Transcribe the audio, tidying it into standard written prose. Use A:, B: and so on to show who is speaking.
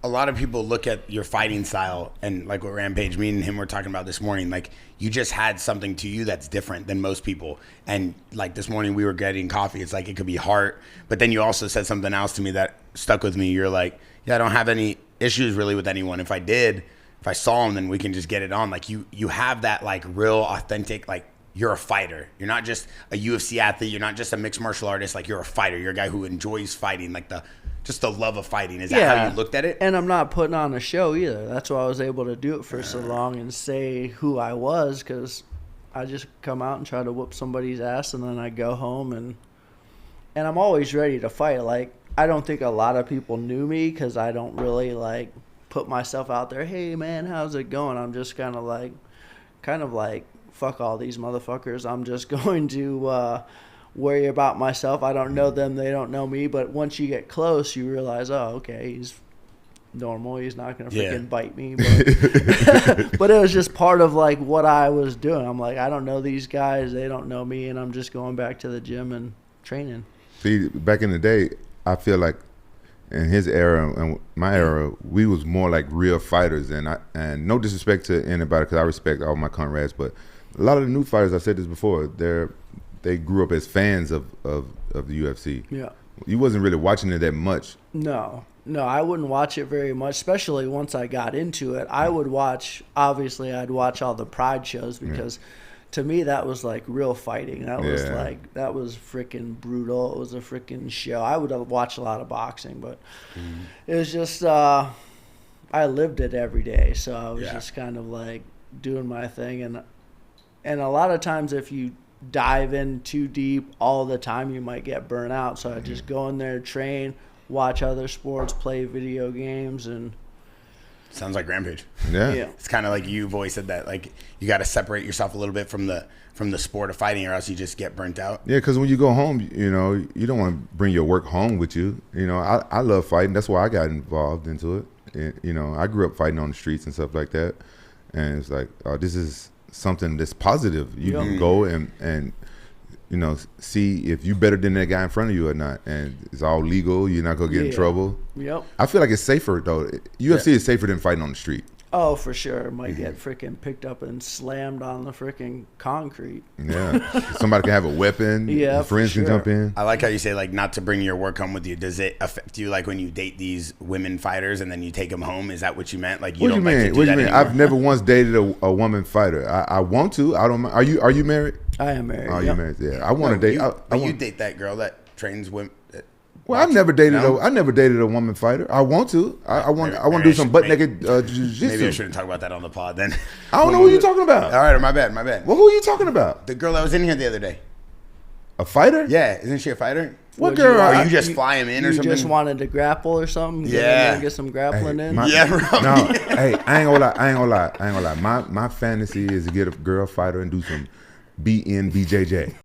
A: A lot of people look at your fighting style and like what Rampage, me and him were talking about this morning, like you just had something to you that's different than most people. And like this morning we were getting coffee. It's like it could be heart. But then you also said something else to me that stuck with me. You're like, yeah, I don't have any issues really with anyone. If I did, if I saw him, then we can just get it on. Like you have that like real authentic, like you're a fighter. You're not just a UFC athlete. You're not just a mixed martial artist. Like you're a fighter. You're a guy who enjoys fighting, like just the love of fighting. Is that how you looked at it?
B: And I'm not putting on a show either. That's why I was able to do it for so long and say who I was, because I just come out and try to whoop somebody's ass, and then I go home, and I'm always ready to fight. Like, I don't think a lot of people knew me because I don't really, like, put myself out there, hey, man, how's it going? I'm just kind of like, fuck all these motherfuckers. I'm just going to worry about myself. I don't know them, they don't know me, but once you get close you realize, oh, okay, he's normal, he's not gonna freaking bite me, but, but it was just part of like what I was doing. I'm like, I don't know these guys, they don't know me, and I'm just going back to the gym and training.
C: See, back in the day, I feel like in his era and my era, we was more like real fighters, and no disrespect to anybody, because I respect all my comrades, but a lot of the new fighters, I've said this before, they grew up as fans of the UFC.
B: Yeah.
C: You wasn't really watching it that much.
B: No, I wouldn't watch it very much, especially once I got into it. I would watch, obviously, I'd watch all the Pride shows because to me that was like real fighting. That was that was freaking brutal. It was a freaking show. I would have watched a lot of boxing, but it was just, I lived it every day. So I was just kind of like doing my thing. And a lot of times if you dive in too deep all the time, you might get burnt out. So I just go in there, train, watch other sports, play video games, and
A: sounds like Rampage.
C: Yeah.
A: It's kind of like you've always said that, like you got to separate yourself a little bit from the sport of fighting, or else you just get burnt out.
C: Yeah, because when you go home, you know, you don't want to bring your work home with you. You know, I love fighting. That's why I got involved into it. And, you know, I grew up fighting on the streets and stuff like that, and it's like, oh, this is something that's positive. You can go and you know, see if you better than that guy in front of you or not, and it's all legal. You're not gonna get in trouble.
B: Yep.
C: I feel like it's safer though. UFC is safer than fighting on the street.
B: Oh, for sure. It might get freaking picked up and slammed on the freaking concrete.
C: Yeah. Somebody can have a weapon.
B: Yeah,
C: friends can jump in.
A: I like how you say, like, not to bring your work home with you. Does it affect you, like, when you date these women fighters and then you take them home? Is that what you meant? Like,
C: What do you mean? What do you mean? I've never once dated a woman fighter. I want to. I don't. Are you married?
B: I am married.
C: Oh, you're married. Yeah. I want to date.
A: You date that girl that trains women.
C: Well, I've never dated I never dated a woman fighter. I want to. I want to do some butt naked jiu-jitsu.
A: Maybe I shouldn't talk about that on the pod then.
C: I don't know who you're talking about.
A: All right, my bad.
C: Well, who are you talking about?
A: The girl that was in here the other day.
C: A fighter?
A: Yeah, isn't she a fighter?
C: What girl?
A: Or you just fly him in or something?
B: You just wanted to grapple or something? Get some grappling in?
A: Bro.
C: No, hey, I ain't gonna lie. My fantasy is to get a girl fighter and do some BNBJJ.